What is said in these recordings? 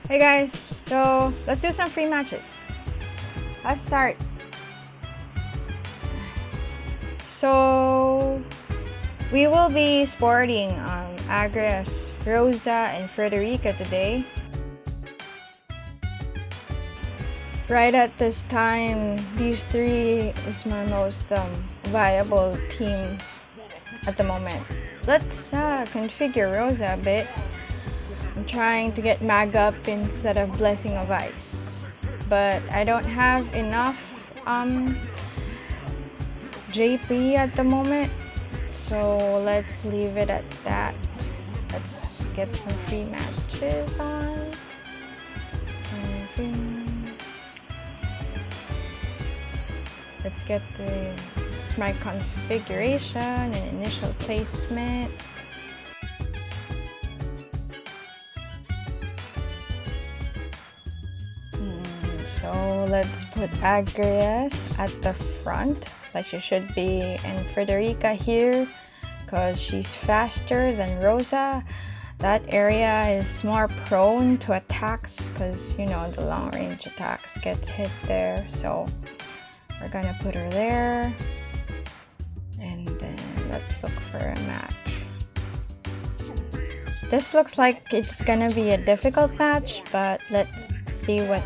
Hey guys, so let's do some free matches. Let's start. So we will be sporting Agres, Rosa, and Frederica today. Right at this time, these three is my most viable team at the moment. Let's configure Rosa a bit. I'm trying to get mag up instead of Blessing of Ice, but I don't have enough JP at the moment, so let's leave it at that. Let's get some free matches on. Let's get my configuration and initial placement. So let's put Agrias at the front, like she should be, and Frederica here because she's faster than Rosa. That area is more prone to attacks because, you know, the long range attacks gets hit there. So we're gonna put her there, and then let's look for a match. This looks like it's gonna be a difficult match, but let's see what's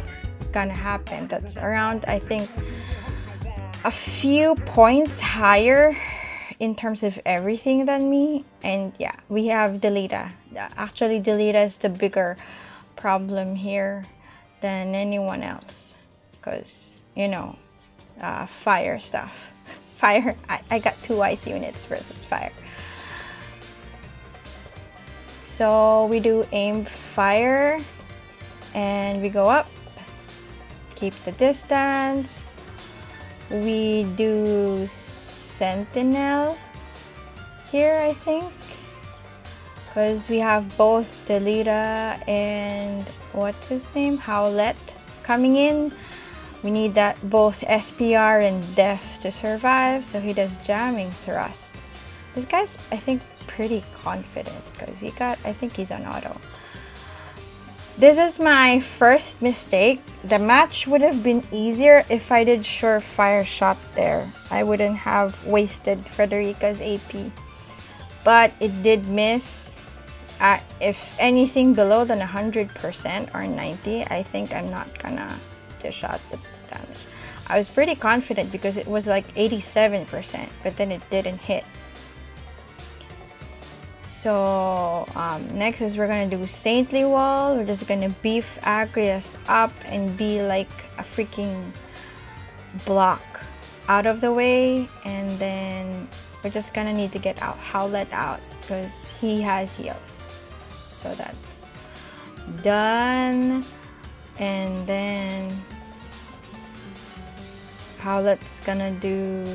gonna happen. That's around, I think, a few points higher in terms of everything than me. And yeah, we have Delita. Actually, Delita is the bigger problem here than anyone else because, you know, fire stuff. Fire, I got 2 ice units versus fire. So we do aim fire and we go up, keep the distance. We do sentinel here, I think, because we have both Delita and what's his name, Howlett coming in. We need that both SPR and Def to survive, so he does jamming thrust. This guy's, I think, pretty confident because he got, I think he's on auto. This is my first mistake. The match would have been easier if I did surefire shot there. I wouldn't have wasted Frederica's AP, but it did miss. If anything below than 100% or 90, I think I'm not gonna dish out the damage. I was pretty confident because it was like 87%, but then it didn't hit. So next is we're gonna do Saintly Wall. We're just gonna beef Agrias up and be like a freaking block out of the way, and then we're just gonna need to get out Howlett out because he has heals. So that's done, and then Howlett's gonna do.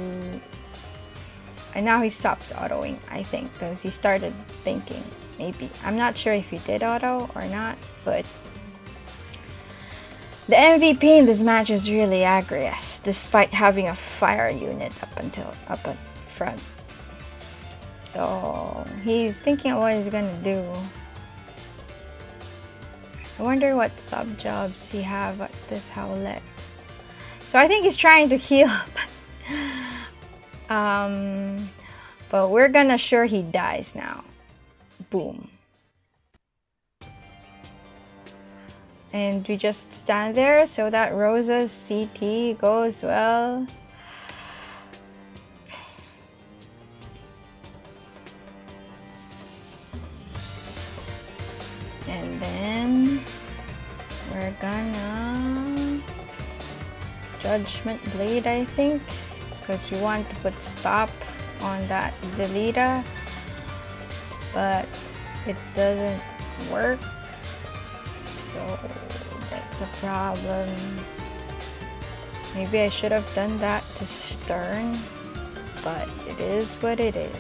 And now he stops autoing, I think, because he started thinking, maybe. I'm not sure if he did auto or not, but the MVP in this match is really Agrias, despite having a fire unit up at front. So he's thinking of what he's gonna do. I wonder what sub jobs he have at this Howlett. So I think he's trying to heal, but we're gonna sure he dies now. Boom. And we just stand there so that Rosa's CT goes well. And then we're gonna Judgment Blade, I think, because you want to put stop on that Delita, but it doesn't work, so that's a problem. Maybe I should have done that to Stern, but it is what it is.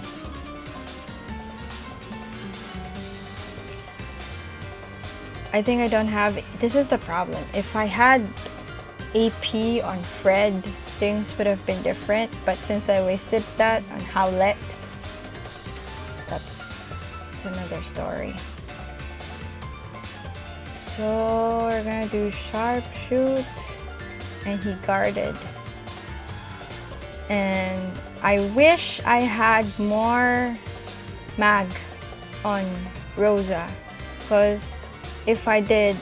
I think I don't have, this is the problem. If I had AP on Fred, things would have been different, but since I wasted that on Howlett, that's another story. So we're gonna do sharpshoot, and he guarded. And I wish I had more mag on Rosa, because if I did,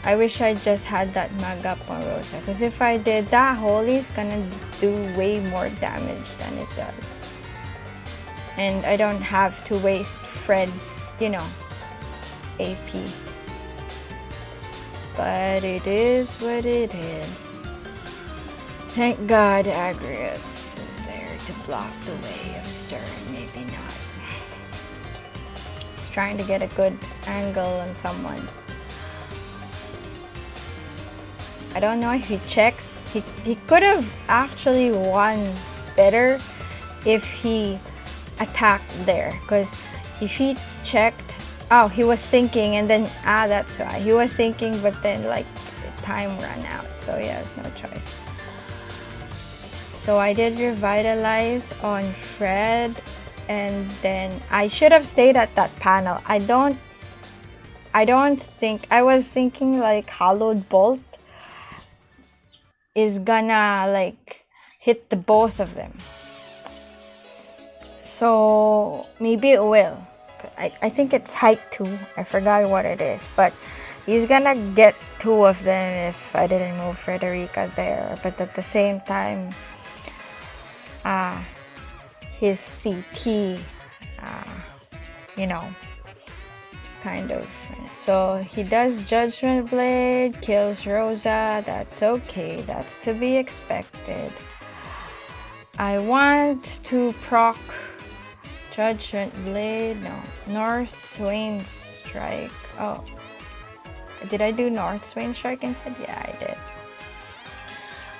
I wish I just had that mag up on Rosa, because if I did, that Holy's gonna do way more damage than it does. And I don't have to waste Fred's, you know, AP. But it is what it is. Thank God Agrius is there to block the way of Stern. Maybe not. Trying to get a good angle on someone. I don't know if he checks. He could have actually won better if he attacked there. Because if he checked, oh, he was thinking, and then, that's why. He was thinking, but then, like, the time ran out. So he has no choice. So I did revitalize on Fred, and then I should have stayed at that panel. I don't think, I was thinking like Hallowed Bolt is gonna like hit the both of them. So maybe it will. I think it's height 2. I forgot what it is, but he's gonna get 2 of them if I didn't move Frederica there. But at the same time, his CP, you know, kind of. So he does Judgment Blade, kills Rosa. That's okay. That's to be expected. I want to proc Judgment Blade. No, North Swain Strike. Oh, did I do North Swain Strike instead? Yeah, I did.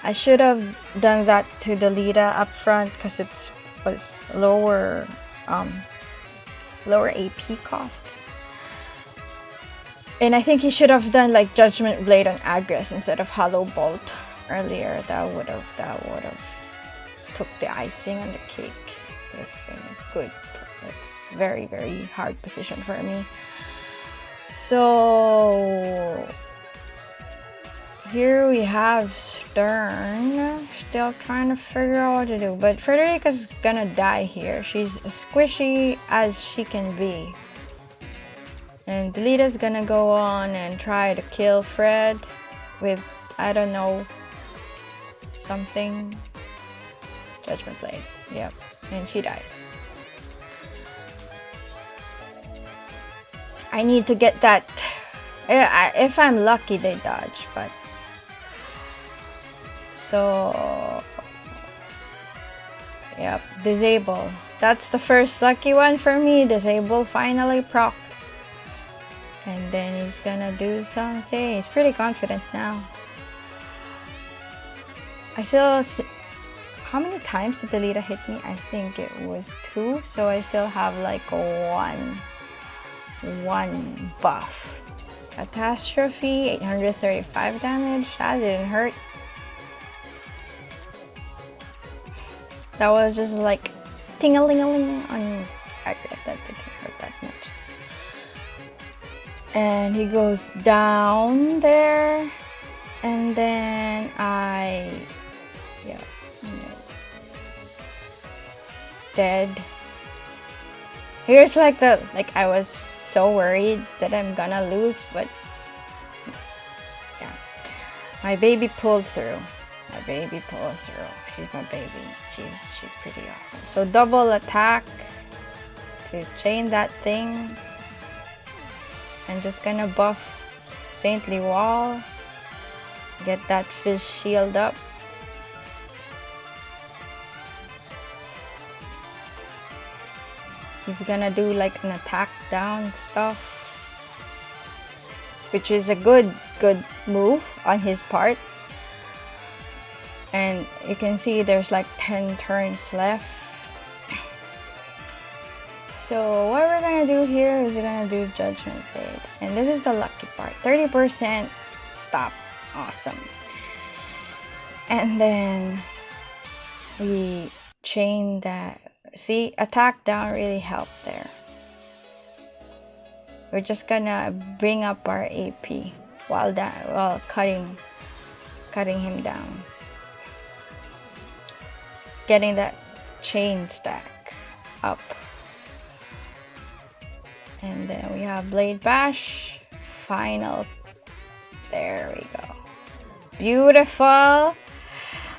I should have done that to the Lita up front because it was lower AP cost. And I think he should have done like Judgment Blade on Agres instead of Hollow Bolt earlier. That would have took the icing on the cake. It's been good. It's very, very hard position for me. So here we have Stern, still trying to figure out what to do, but Frederica's gonna die here. She's as squishy as she can be. And Delita's gonna go on and try to kill Fred with, I don't know, something. Judgment Blade. Yep. And she dies. I need to get that. If I'm lucky, they dodge, but. So. Yep. Disable. That's the first lucky one for me. Disable finally proc. And then he's gonna do something. He's pretty confident now. I still. How many times did Delita hit me? I think it was 2. So I still have like one buff. Catastrophe, 835 damage. That didn't hurt. That was just like ting-a-ling-a-ling on Agres. That didn't hurt that much. And he goes down there. And then dead. Here's like I was so worried that I'm gonna lose, but yeah, my baby pulled through. She's my baby. She's pretty awesome. So double attack to chain that thing. I'm just gonna buff Saintly Wall. Get that fish shield up. He's gonna do like an attack down stuff, which is a good move on his part. And you can see there's like 10 turns left. So what we're gonna do here is we're gonna do Judgment Blade. And this is the lucky part. 30% stop. Awesome. And then we chain that. See, attack down really helped there. We're just gonna bring up our AP while cutting him down. Getting that chain stack up. And then we have Blade Bash. Final. There we go. Beautiful.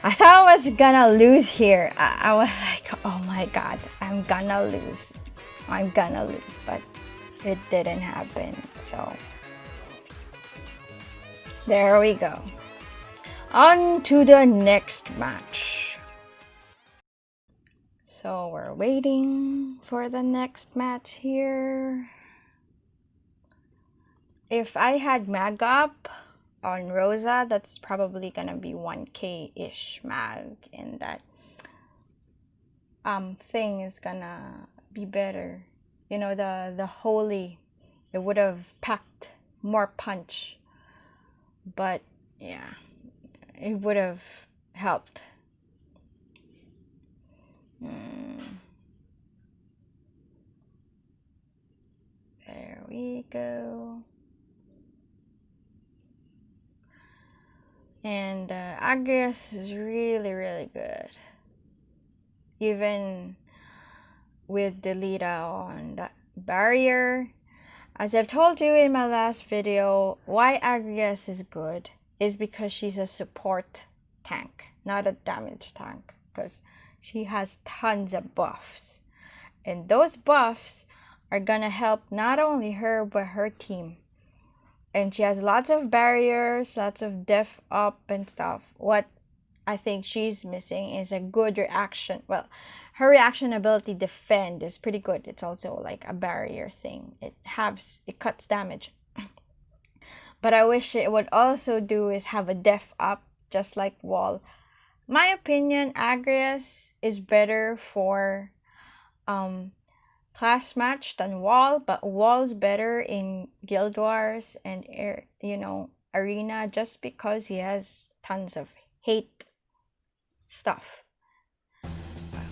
I thought I was gonna lose here. I was like, oh my god, I'm gonna lose. But it didn't happen. So there we go. On to the next match. So we're waiting for the next match here. If I had mag up on Rosa, that's probably gonna be 1k-ish mag, and that thing is gonna be better. You know, the holy, it would have packed more punch, but yeah, it would have helped. There we go. And Agrias is really good, even with the Lita on that barrier. As I've told you in my last video, why Agrias is good is because she's a support tank, not a damage tank, because she has tons of buffs, and those buffs are gonna help not only her but her team. And she has lots of barriers, lots of def up and stuff. What I think she's missing is a good reaction. Well, her reaction ability defend is pretty good. It's also like a barrier thing. It cuts damage. But I wish it would also do is have a def up, just like Wall. My opinion, Agrias is better for class match than Wall, but Wall's better in Guild Wars and arena, just because he has tons of hate stuff.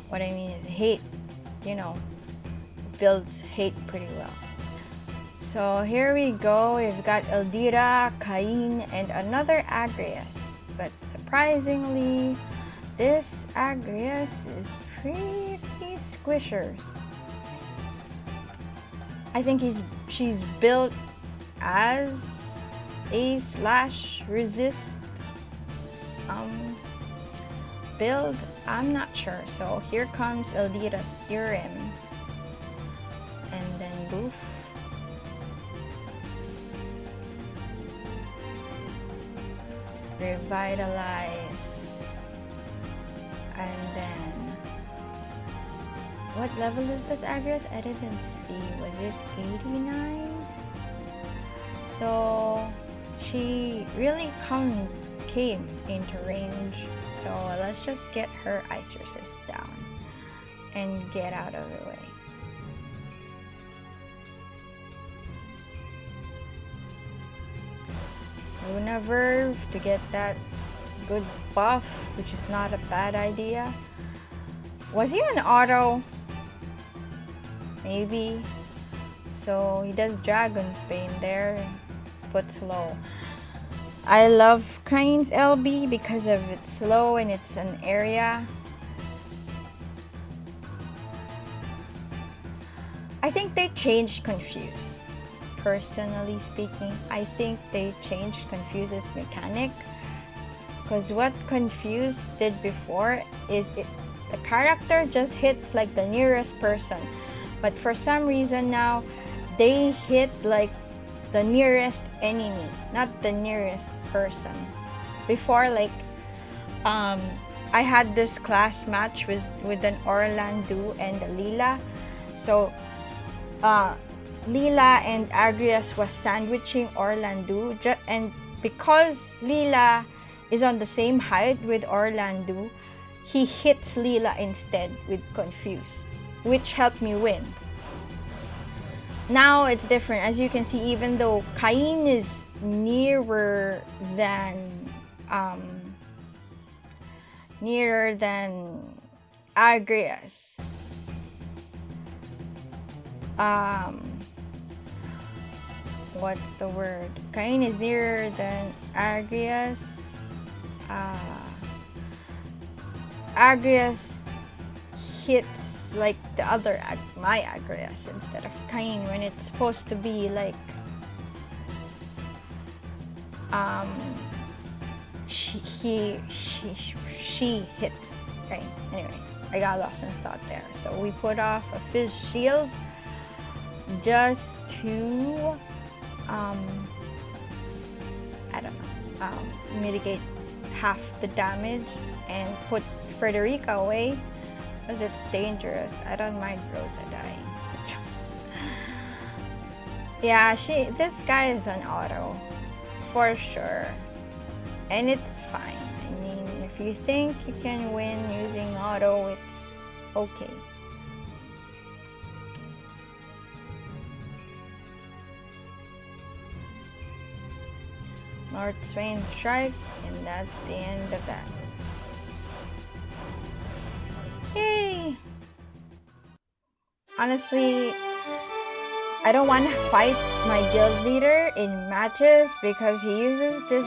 What I mean is hate, builds hate pretty well. So here we go. We've got Elvira, Cain, and another Agrias, but surprisingly this Agrias is pretty squishers. I think she's built as a /resist build. I'm not sure. So here comes Elvira's Urim, and then Boof. Revitalize, and then what level is this Agrias? I didn't see. Was it 89? So she really came into range. So let's just get her Ice Resist down and get out of the way. Luna Verve to get that good buff, which is not a bad idea. Was he an auto? Maybe. So he does Dragon's Bane there, put slow. I love Cain's LB because of its slow and it's an area. I think they changed Confuse. Personally speaking, I think they changed Confuse's mechanic, because what Confuse did before is the character just hits like the nearest person, but for some reason now they hit like the nearest enemy, not the nearest person. Before, like I had this class match with an Orlandu and a Leela. So Leela and Agrias was sandwiching Orlandu, and because Leela is on the same height with Orlandu, he hits Leela instead with Confuse, which helped me win. Now it's different. As you can see, even though Cain is nearer than Agrias, what's the word? Cain is nearer than Agrias. Agrias hits like the other my Agrias instead of Cain, when it's supposed to be like she hits Cain. Anyway, I got lost in thought there. So we put off a Ffbe shield just to I don't know, mitigate half the damage and put Frederica away because it's dangerous. I don't mind Rosa dying. Yeah, this guy is an auto for sure, and it's fine. I mean, if you think you can win using auto, it's okay. North Swain strikes, and that's the end of that. Yay! Honestly, I don't want to fight my guild leader in matches because he uses this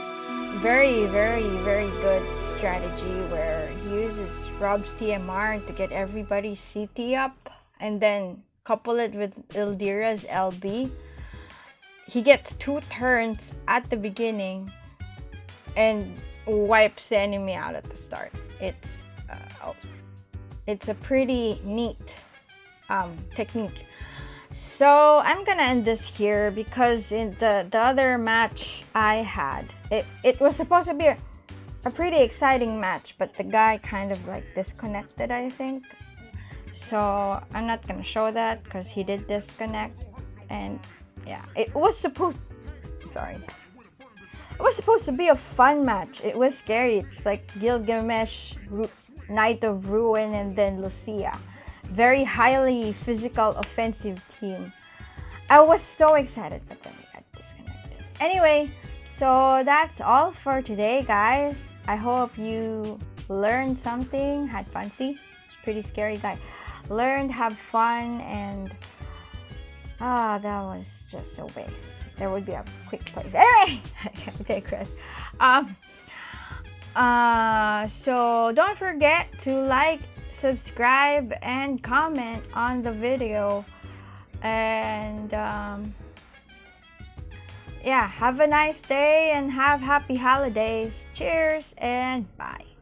very good strategy where he uses Rob's TMR to get everybody's CT up and then couple it with Ildira's LB. He gets 2 turns at the beginning and wipes the enemy out at the start. It's a pretty neat technique. So I'm gonna end this here because in the other match I had, it was supposed to be a pretty exciting match, but the guy kind of like disconnected, I think. So I'm not gonna show that because he did disconnect. And yeah, it was supposed to be a fun match. It was scary. It's like Gilgamesh, Knight of Ruin, and then Lucia. Very highly physical offensive team. I was so excited, but then we got disconnected. Anyway, so that's all for today, guys. I hope you learned something, had fun. See, it's pretty scary guy. Learned, have fun, and that was just a waste. There would be a quick place. Anyway, I digress. So don't forget to like, subscribe, and comment on the video. And yeah, have a nice day and have happy holidays. Cheers and bye.